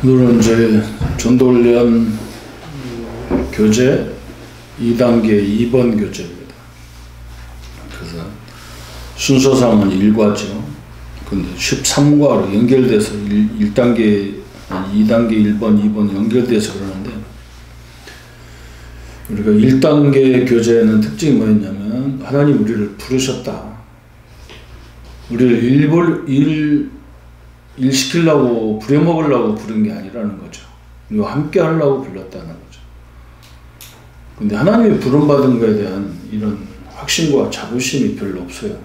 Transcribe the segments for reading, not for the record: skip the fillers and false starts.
오늘은 이제 전도훈련 교재 2단계 2번 교재입니다. 그래서 순서상은 1과죠. 근데 13과로 연결돼서 1단계, 2단계 1번, 2번 연결돼서 그러는데, 우리가 1단계 교재에는 특징이 뭐였냐면, 하나님 우리를 부르셨다. 우리를 일 시키려고 부려먹으려고 부른 게 아니라는 거죠. 우리가 함께 하려고 불렀다는 거죠. 근데 하나님이 부름받은 것에 대한 이런 확신과 자부심이 별로 없어요.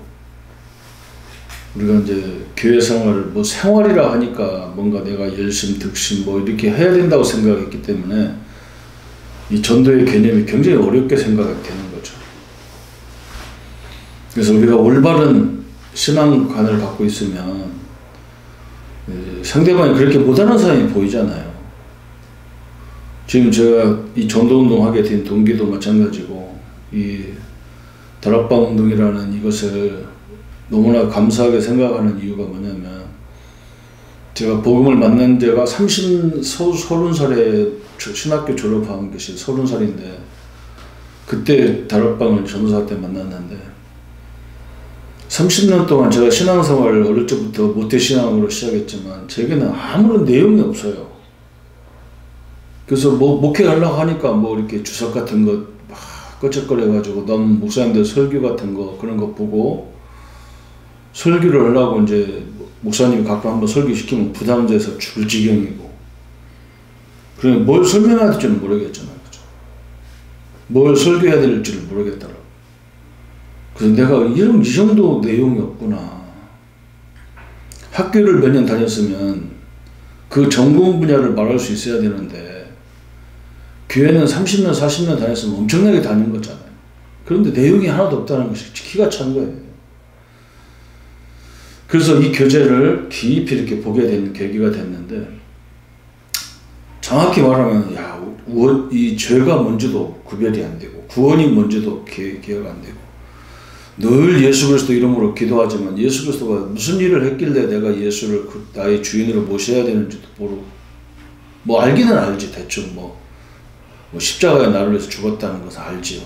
우리가 이제 교회 생활을 뭐 생활이라 하니까 뭔가 내가 열심 득심 뭐 이렇게 해야 된다고 생각했기 때문에 이 전도의 개념이 굉장히 어렵게 생각이 되는 거죠. 그래서 우리가 올바른 신앙관을 갖고 있으면 상대방이 그렇게 못하는 사람이 보이잖아요. 지금 제가 이 전도운동 하게 된 동기도 마찬가지고, 이 다락방 운동이라는 이것을 너무나 감사하게 생각하는 이유가 뭐냐면, 제가 복음을 만난 지가 30살에 신학교 졸업한 것이 30살인데, 그때 다락방을 전도사 때 만났는데, 30년 동안 제가 신앙생활을 어릴 적부터 모태신앙으로 시작했지만 제게는 아무런 내용이 없어요. 그래서 뭐 목회하려고 하니까 뭐 이렇게 주석 같은 거 막 꺼적거려가지고 남 목사님들 설교 같은 거 그런 거 보고 설교를 하려고 이제 목사님이 가끔 한번 설교시키면 부담돼서 죽을 지경이고, 그러면 뭘 설명해야 될지는 모르겠잖아요. 그죠? 뭘 설교해야 될지를 모르겠더라고요. 그래서 내가 이 정도 내용이 없구나. 학교를 몇 년 다녔으면 그 전공 분야를 말할 수 있어야 되는데, 교회는 30년, 40년 다녔으면 엄청나게 다닌 거잖아요. 그런데 내용이 하나도 없다는 것이 기가 찬 거예요. 그래서 이 교재를 깊이 이렇게 보게 된 계기가 됐는데, 정확히 말하면, 이 죄가 뭔지도 구별이 안 되고, 구원이 뭔지도 기억 안 되고, 늘 예수 그리스도 이름으로 기도하지만 예수 그리스도가 무슨 일을 했길래 내가 예수를 나의 주인으로 모셔야 되는지도 모르고, 뭐 알기는 알지. 대충 뭐 십자가에 나를 위해서 죽었다는 것은 알지요.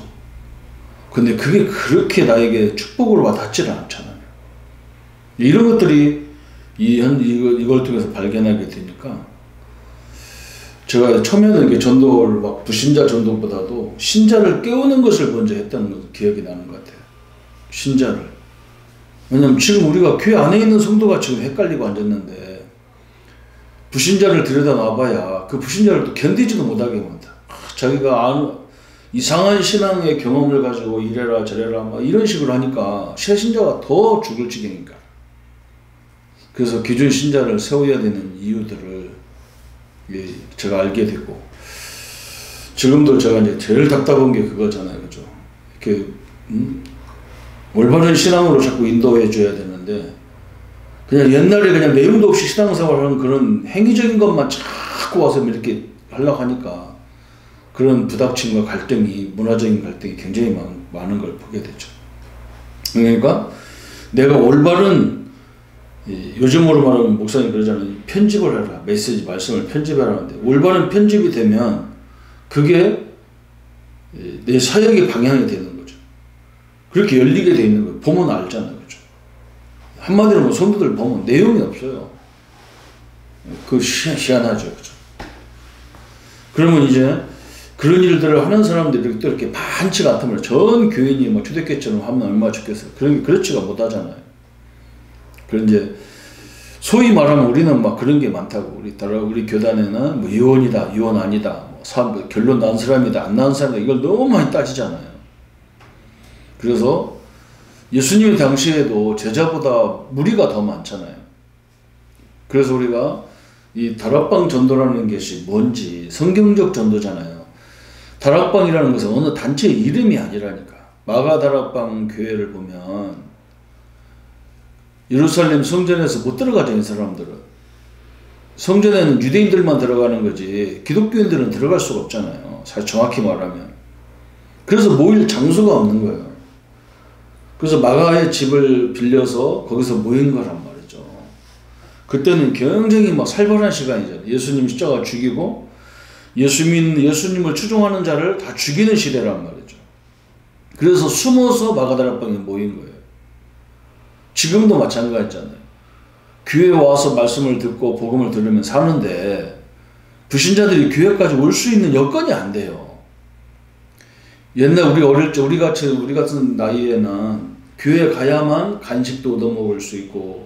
근데 그게 그렇게 나에게 축복으로 와닿지는 않잖아요. 이런 것들이 이걸 통해서 발견하게 되니까, 제가 처음에는 이게 전도를 막 불신자 전도보다도 신자를 깨우는 것을 먼저 했다는 것도 기억이 나는 것 같아요. 신자를. 왜냐면 지금 우리가 교회 안에 있는 성도가 지금 헷갈리고 앉았는데, 불신자를 들여다 놔봐야 그 불신자를 또 견디지도 못하게 만다. 자기가 이상한 신앙의 경험을 가지고 이래라 저래라 막 이런 식으로 하니까 새 신자가 더 죽을 지경이니까. 그래서 기존 신자를 세워야 되는 이유들을 제가 알게 됐고, 지금도 제가 이제 제일 답답한 게 그거잖아요. 그죠? 이렇게 올바른 신앙으로 자꾸 인도해 줘야 되는데, 그냥 옛날에 그냥 내용도 없이 신앙생활하는 그런 행위적인 것만 자꾸 와서 이렇게 하려고 하니까 그런 부닥침과 갈등이, 문화적인 갈등이 굉장히 많은 걸 보게 되죠. 그러니까 내가 올바른, 요즘으로 말하면 목사님 그러잖아요. 편집을 해라. 메시지, 말씀을 편집하라는데, 올바른 편집이 되면 그게 내 사역의 방향이 되는 거죠. 그렇게 열리게 돼 있는 거예요. 보면 알잖아요. 그죠? 한마디로 뭐 성도들 보면 내용이 없어요. 그 희한하죠. 그죠? 그러면 이제 그런 일들을 하는 사람들이 또 이렇게 많지가 않단 말이에요. 전 교인이 뭐 초대교회처럼 하면 얼마나 좋겠어요. 그렇지가 못하잖아요. 그런 이제 소위 말하면 우리는 막 그런 게 많다고. 우리 교단에는 뭐 유언이다, 유언 아니다, 뭐 결론 난 사람이다, 안 난 사람이다, 이걸 너무 많이 따지잖아요. 그래서 예수님 당시에도 제자보다 무리가 더 많잖아요. 그래서 우리가 이 다락방 전도라는 것이 뭔지, 성경적 전도잖아요. 다락방이라는 것은 어느 단체의 이름이 아니라니까. 마가 다락방 교회를 보면 예루살렘 성전에서 못 들어가죠. 이 사람들은. 성전에는 유대인들만 들어가는 거지 기독교인들은 들어갈 수가 없잖아요. 사실 정확히 말하면. 그래서 모일 장소가 없는 거예요. 그래서 마가의 집을 빌려서 거기서 모인 거란 말이죠. 그때는 굉장히 막 살벌한 시간이잖아요. 예수님 십자가 죽이고 예수님을 추종하는 자를 다 죽이는 시대란 말이죠. 그래서 숨어서 마가다락방에 모인 거예요. 지금도 마찬가지잖아요. 교회에 와서 말씀을 듣고 복음을 들으면 사는데 불신자들이 교회까지 올 수 있는 여건이 안 돼요. 옛날 우리 어릴 때 우리 같은 나이에는 교회 가야만 간식도 얻어먹을 수 있고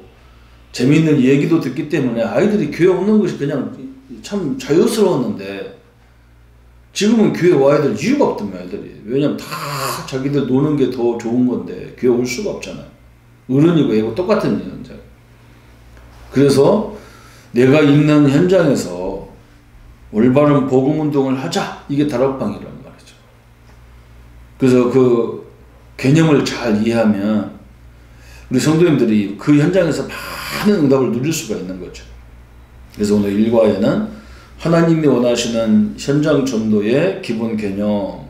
재미있는 얘기도 듣기 때문에 아이들이 교회 오는 것이 그냥 참 자유스러웠는데 지금은 교회 와야 될 이유가 없단 애들이. 왜냐면 다 자기들 노는 게 더 좋은 건데 교회 올 수가 없잖아요. 어른이고 애고 똑같은 현장. 그래서 내가 있는 현장에서 올바른 복음 운동을 하자. 이게 다락방이란 말이죠. 그래서 그 개념을 잘 이해하면 우리 성도님들이 그 현장에서 많은 응답을 누릴 수가 있는 거죠. 그래서 오늘 1과에는 하나님이 원하시는 현장 전도의 기본 개념,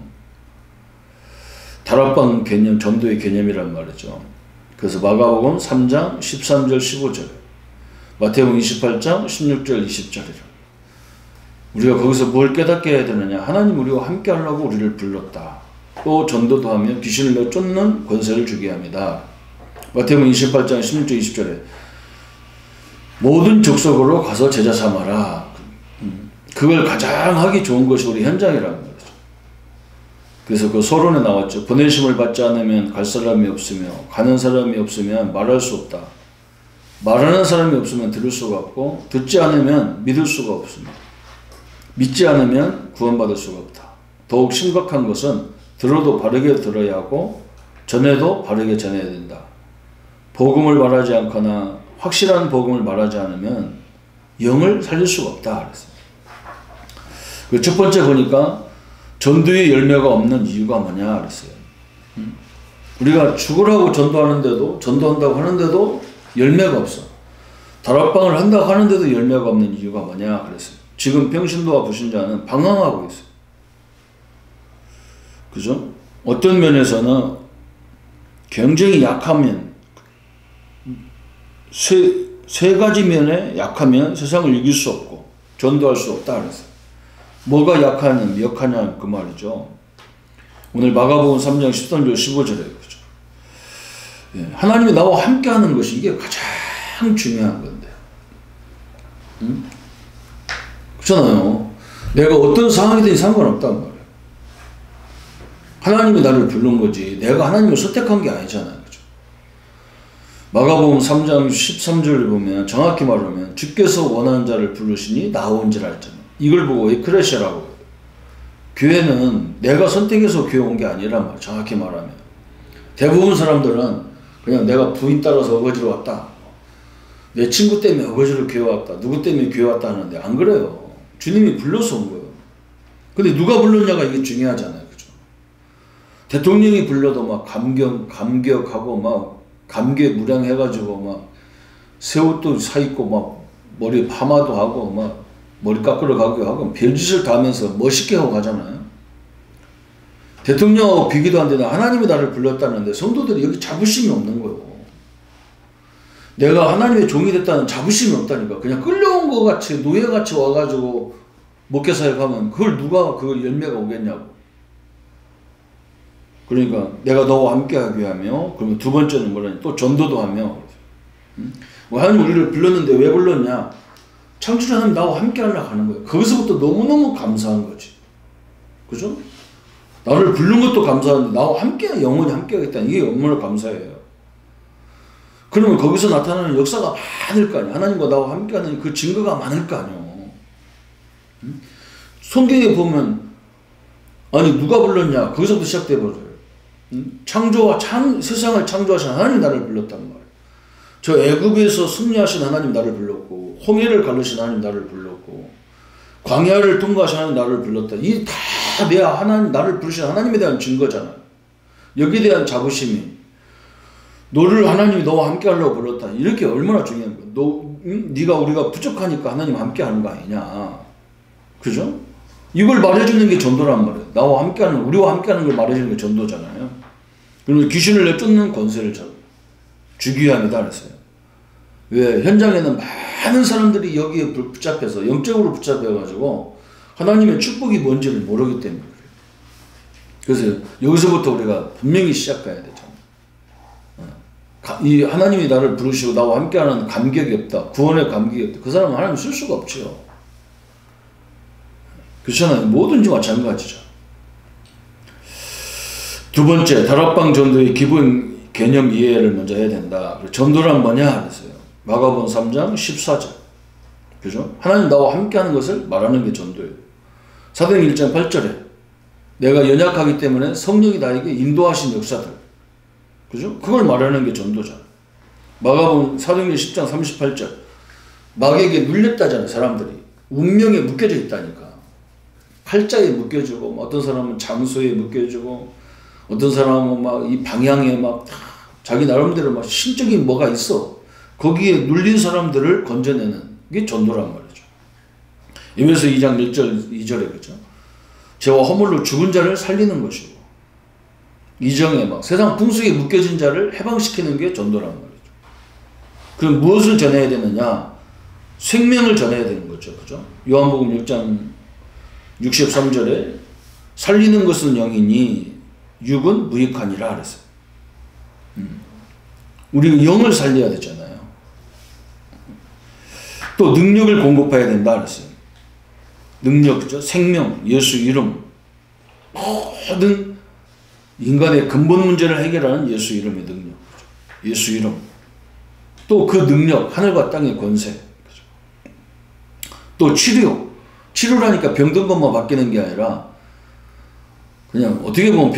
다락방 개념, 전도의 개념이란 말이죠. 그래서 마가복음 3장 13절 15절, 마태복음 28장 16절 20절이죠. 우리가 거기서 뭘 깨닫게 해야 되느냐. 하나님 우리와 함께 하려고 우리를 불렀다. 또 전도도 하며 귀신을 내쫓는 권세를 주게 합니다. 마태복음 28장 16절 20절에 모든 족속으로 가서 제자 삼아라. 그걸 가장 하기 좋은 것이 우리 현장이라는 거죠. 그래서 그 서론에 나왔죠. 보내심을 받지 않으면 갈 사람이 없으며 가는 사람이 없으면 말할 수 없다. 말하는 사람이 없으면 들을 수가 없고 듣지 않으면 믿을 수가 없습니다. 믿지 않으면 구원받을 수가 없다. 더욱 심각한 것은 들어도 바르게 들어야 하고 전해도 바르게 전해야 된다. 복음을 말하지 않거나 확실한 복음을 말하지 않으면 영을 살릴 수가 없다. 그랬어요. 그 첫 번째 보니까 전도의 열매가 없는 이유가 뭐냐 그랬어요. 우리가 죽으라고 전도한다고 하는데도 열매가 없어. 다락방을 한다고 하는데도 열매가 없는 이유가 뭐냐 그랬어요. 지금 평신도와 불신자는 방황하고 있어요. 그죠? 어떤 면에서는 굉장히 약하면 세 가지 면에 약하면 세상을 이길 수 없고 전도할 수 없다 그랬어요. 뭐가 약하냐 그 말이죠. 오늘 마가복음 3장 13절 15절에 그죠? 예, 하나님이 나와 함께하는 것이 이게 가장 중요한 건데, 그렇잖아요. 내가 어떤 상황이든 상관없단 말이에요. 하나님이 나를 부른 거지 내가 하나님을 선택한 게 아니잖아요. 그죠? 마가복음 3장 13절을 보면 정확히 말하면 주께서 원하는 자를 부르시니 나온지라 했잖아요. 이걸 보고 에크레시아라고 해요. 교회는 내가 선택해서 교회 온 게 아니란 말이에요. 정확히 말하면 대부분 사람들은 그냥 내가 부인 따라서 어거지로 왔다, 내 친구 때문에 어거지로 교회 왔다, 누구 때문에 교회 왔다 하는데 안 그래요. 주님이 불러서 온 거예요. 근데 누가 불렀냐가 이게 중요하잖아요. 그죠? 대통령이 불러도 막 감격하고 막 감개무량해가지고 막 새 옷도 사입고 막 머리 파마도 하고 막 머리 깎으러 가기도 하고 별짓을 다 하면서 멋있게 하고 가잖아요. 대통령하고 비교도 안 되나 하나님이 나를 불렀다는데 성도들이 여기 자부심이 없는 거예요. 내가 하나님의 종이 됐다는 자부심이 없다니까. 그냥 끌려온 것 같이 노예같이 와가지고 목회사역하면 누가 그걸 열매가 오겠냐고. 그러니까 내가 너와 함께하게 하며, 그러면 두 번째는 뭐냐면 또 전도도 하며. 하나님 우리를 불렀는데 왜 불렀냐? 창조주 하나님 나와 함께 하려고 하는 거예요. 거기서부터 너무너무 감사한 거지. 그죠? 나를 부른 것도 감사한데 나와 함께 영원히 함께 하겠다. 이게 얼마나 감사해요. 그러면 거기서 나타나는 역사가 많을 거 아니야. 하나님과 나와 함께 하는 그 증거가 많을 거 아니야. 성경에 보면 아니 누가 불렀냐? 거기서부터 시작돼 버려요. 세상을 창조하신 하나님 나를 불렀단 말이에요. 저 애굽에서 승리하신 하나님 나를 불렀고, 홍해를 가르신 하나님 나를 불렀고, 광야를 통과하신 하나님 나를 불렀다. 이 다 하나님 나를 부르신 하나님에 대한 증거잖아요. 여기에 대한 자부심이 너를 하나님이 너와 함께 하려고 불렀다. 이렇게 얼마나 중요한 거야. 네가 우리가 부족하니까 하나님 함께 하는 거 아니냐. 그죠? 이걸 말해주는 게 전도란 말이에요. 나와 함께하는, 우리와 함께하는 걸 말해주는 게 전도잖아요. 그리고 귀신을 내쫓는 권세를 주기 위함이다 그랬어요. 왜? 현장에는 많은 사람들이 여기에 붙잡혀서 영적으로 붙잡혀가지고 하나님의 축복이 뭔지를 모르기 때문에 그래요. 그래서 여기서부터 우리가 분명히 시작해야 되잖아요. 이 하나님이 나를 부르시고 나와 함께하는 감격이 없다. 구원의 감격이 없다. 그 사람은 하나님 쓸 수가 없죠. 그렇잖아요. 뭐든지 마찬가지죠. 두 번째, 다락방 전도의 기본 개념 이해를 먼저 해야 된다. 전도란 뭐냐 그랬어요. 마가복음 3장 14절. 그죠? 하나님 나와 함께하는 것을 말하는 게 전도예요. 사도행 1장 8절에 내가 연약하기 때문에 성령이 나에게 인도하신 역사들. 그죠? 그걸 말하는 게 전도잖아. 마가복음 사도행전 10장 38절. 마귀에게 눌렸다잖아요. 사람들이. 운명에 묶여져 있다니까. 팔자에 묶여주고 어떤 사람은 장소에 묶여주고 어떤 사람은 막 이 방향에 막 자기 나름대로 막 신적인 뭐가 있어. 거기에 눌린 사람들을 건져내는 게 전도란 말이죠. 에베소 2장 1절 2절에 그죠? 죄와 허물로 죽은 자를 살리는 것이고 이정에 막 세상 풍속에 묶여진 자를 해방시키는 게 전도란 말이죠. 그럼 무엇을 전해야 되느냐? 생명을 전해야 되는 거죠. 그죠? 요한복음 6장 63절에 살리는 것은 영이니 육은 무익하니라 그랬어요. 우리 영을 살려야 되잖아요. 또 능력을 공급해야 된다 그랬어요. 능력, 그죠? 생명, 예수 이름, 모든 인간의 근본 문제를 해결하는 예수 이름의 능력, 그죠? 예수 이름. 또 그 능력, 하늘과 땅의 권세, 그죠? 또 치료라니까 병든 것만 바뀌는 게 아니라 그냥 어떻게 보면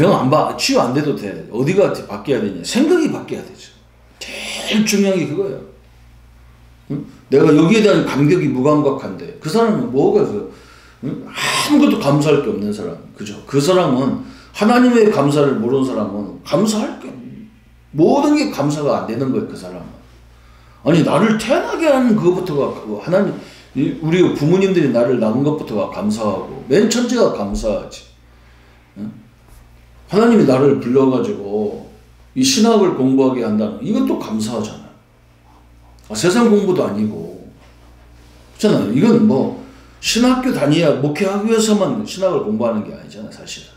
치유 안 돼도 돼. 어디가 바뀌어야 되냐? 생각이 바뀌어야 되죠. 제일 중요한 게 그거예요. 응? 내가 여기에 대한 감격이 무감각한데 그 사람은 뭐가 아무것도 감사할 게 없는 사람. 그죠? 그 사람은 하나님의 감사를 모르는 사람은 감사할 게 모든 게 감사가 안 되는 거예요. 그 사람은. 아니 나를 태어나게 하는 그것부터가 하나님 우리 부모님들이 나를 낳은 것부터가 감사하고 맨 첫째가 감사하지. 응? 하나님이 나를 불러가지고 이 신학을 공부하게 한다는 이것도 감사하잖아요. 세상 공부도 아니고 그렇잖아요. 이건 뭐 신학교 다녀야 목회하기 위해서만 신학을 공부하는 게 아니잖아요. 사실은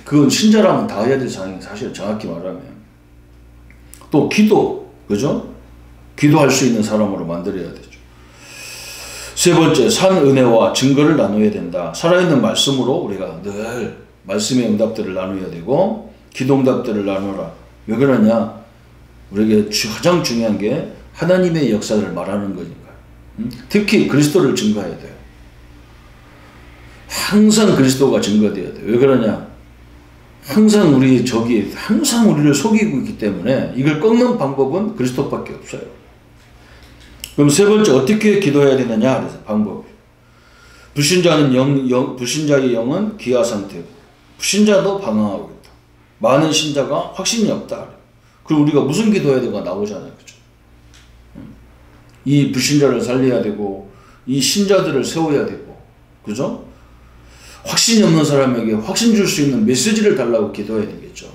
그건 신자라면 다 해야 될 상황이 사실 정확히 말하면 또 기도 그죠? 기도할 수 있는 사람으로 만들어야 되죠. 세 번째, 산 은혜와 증거를 나눠야 된다. 살아있는 말씀으로 우리가 늘 말씀의 응답들을 나눠야 되고 기도응답들을 나누라. 왜 그러냐? 우리에게 가장 중요한 게 하나님의 역사를 말하는 거니까요. 특히 그리스도를 증거해야 돼요. 항상 그리스도가 증거되어야 돼요. 왜 그러냐? 항상 우리 적이 항상 우리를 속이고 있기 때문에 이걸 꺾는 방법은 그리스도밖에 없어요. 그럼 세 번째 어떻게 기도해야 되느냐? 그래서 방법이 불신자의 영은 기아 상태고 불신자도 방황하고 있다. 많은 신자가 확신이 없다. 그럼 우리가 무슨 기도해야 되고 나오잖아요. 그죠? 이 불신자를 살려야 되고 이 신자들을 세워야 되고 그죠? 확신이 없는 사람에게 확신 줄 수 있는 메시지를 달라고 기도해야 되겠죠.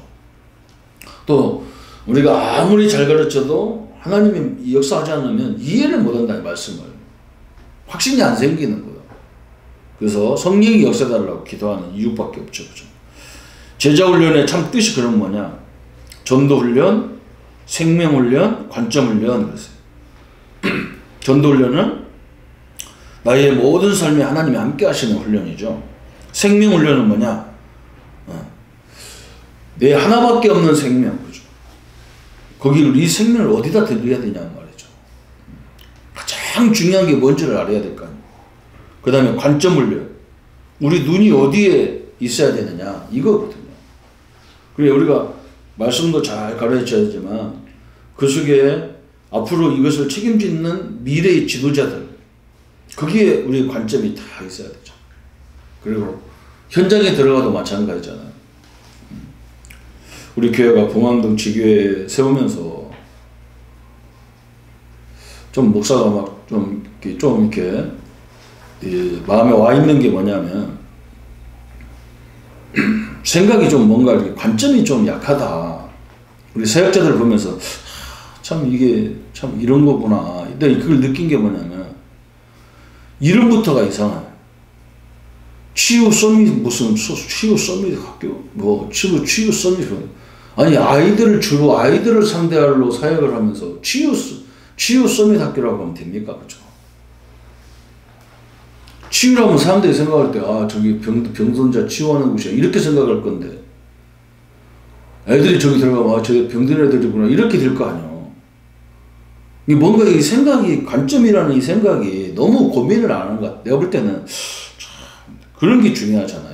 또 우리가 아무리 잘 가르쳐도 하나님이 역사하지 않으면 이해를 못한다는 말씀을. 확신이 안 생기는 거예요. 그래서 성령이 역사달라고 기도하는 이유밖에 없죠. 그죠? 제자훈련의 참 뜻이 그럼 뭐냐? 전도훈련, 생명훈련, 관점훈련 그랬어요. 전도훈련은 나의 모든 삶에 하나님이 함께 하시는 훈련이죠. 생명훈련은 뭐냐? 내 하나밖에 없는 생명. 그죠? 거기 이 생명을 어디다 드려야 되냐 말이죠. 가장 중요한 게 뭔지를 알아야 될 거 아니에요. 그 다음에 관점훈련. 우리 눈이 어디에 있어야 되느냐 이거거든요. 그래 우리가 말씀도 잘 가르쳐야지만 그 속에 앞으로 이것을 책임지는 미래의 지도자들 거기에 우리 관점이 다 있어야 되죠. 그리고 현장에 들어가도 마찬가지잖아요. 우리 교회가 봉황동 지교회 세우면서 좀 목사가 막 좀 이렇게 마음에 와 있는 게 뭐냐면 생각이 좀 뭔가 이렇게 관점이 좀 약하다. 우리 사역자들 보면서 참 이게 참 이런 거구나. 근데 그걸 느낀 게 뭐냐면 이름부터가 이상해. 치유 서밋 무슨 치유 서밋 학교 뭐 치유 서밋 아니 아이들을 주로 아이들을 상대로 사역을 하면서 치유 서밋 학교라고 하면 됩니까? 그죠? 치유라면 사람들이 생각할 때 아 저기 병선자 치유하는 곳이야 이렇게 생각할 건데 애들이 저기 들어가면 아 저기 병든 애들이구나 이렇게 될 거 아니야. 이 뭔가 이 생각이 관점이라는 이 생각이 너무 고민을 안 하는 것 같아. 내가 볼 때는 참 그런 게 중요하잖아.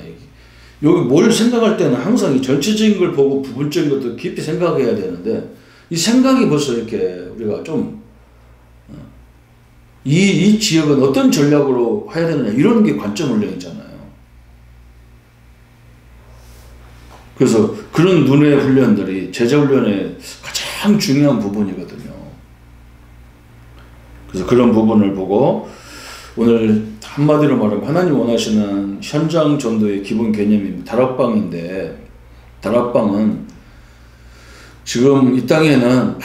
여기 뭘 생각할 때는 항상 이 전체적인 걸 보고 부분적인 것도 깊이 생각해야 되는데 이 생각이 벌써 이렇게 우리가 좀 이 지역은 어떤 전략으로 해야 되느냐 이런 게 관점 훈련이잖아요. 그래서 그런 눈의 훈련들이 제자 훈련의 가장 중요한 부분이거든요. 그래서 그런 부분을 보고 오늘 한마디로 말하면 하나님 원하시는 현장 전도의 기본 개념이 다락방인데 다락방은 지금 이 땅에는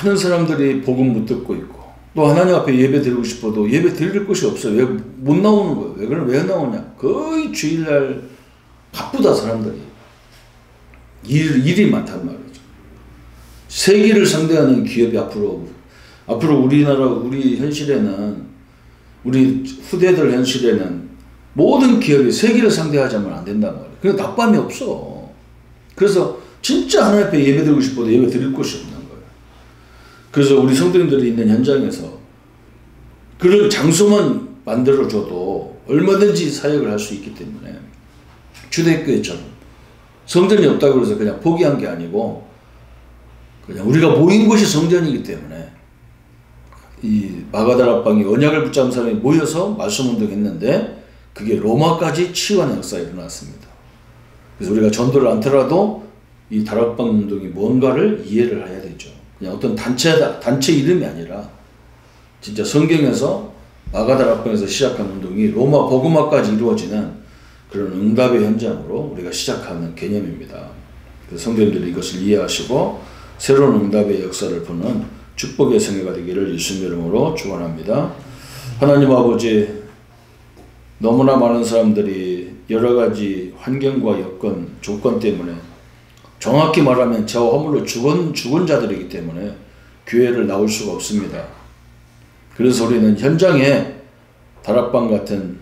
많은 사람들이 복음 못 듣고 있고 또 하나님 앞에 예배 드리고 싶어도 예배 드릴 곳이 없어요. 왜 못 나오는 거예요? 왜 나오냐? 거의 주일날 바쁘다 사람들이. 일이 많단 말이죠. 세계를 상대하는 기업이 앞으로 우리나라 우리 현실에는 우리 후대들 현실에는 모든 기업이 세계를 상대하자면 안 된단 말이에요. 그게 낙밤이 없어. 그래서 진짜 하나님 앞에 예배 드리고 싶어도 예배 드릴 곳이 없는 거예요. 그래서 우리 성도님들이 있는 현장에서 그런 장소만 만들어줘도 얼마든지 사역을 할 수 있기 때문에 초대교회처럼 성전이 없다고 해서 그냥 포기한 게 아니고 그냥 우리가 모인 곳이 성전이기 때문에 이 마가다락방이 언약을 붙잡은 사람이 모여서 말씀 운동했는데 그게 로마까지 치유하는 역사가 일어났습니다. 그래서 우리가 전도를 않더라도 이 다락방 운동이 뭔가를 이해를 해야 되죠. 그냥 어떤 단체 이름이 아니라 진짜 성경에서 마가다락방에서 시작한 운동이 로마 복음화까지 이루어지는 그런 응답의 현장으로 우리가 시작하는 개념입니다. 그래서 성도님들이 이것을 이해하시고 새로운 응답의 역사를 보는 축복의 생애가 되기를 예수님 이름으로 축원합니다. 하나님 아버지 너무나 많은 사람들이 여러 가지 환경과 여건, 조건 때문에 정확히 말하면 저와 허물로 죽은 자들이기 때문에 교회를 나올 수가 없습니다. 그래서 우리는 현장에 다락방 같은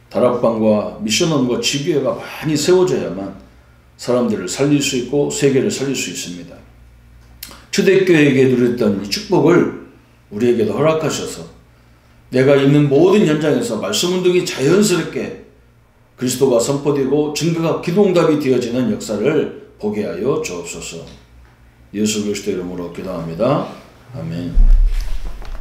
다락방과 미션홈과 지교회가 많이 세워져야만 사람들을 살릴 수 있고 세계를 살릴 수 있습니다. 초대교회에게 누렸던 이 축복을 우리에게도 허락하셔서 내가 있는 모든 현장에서 말씀 운동이 자연스럽게 그리스도가 선포되고 증거가 기도응답이 되어지는 역사를 보게 하여 주옵소서. 예수 그리스도 이름으로 기도합니다. 아멘.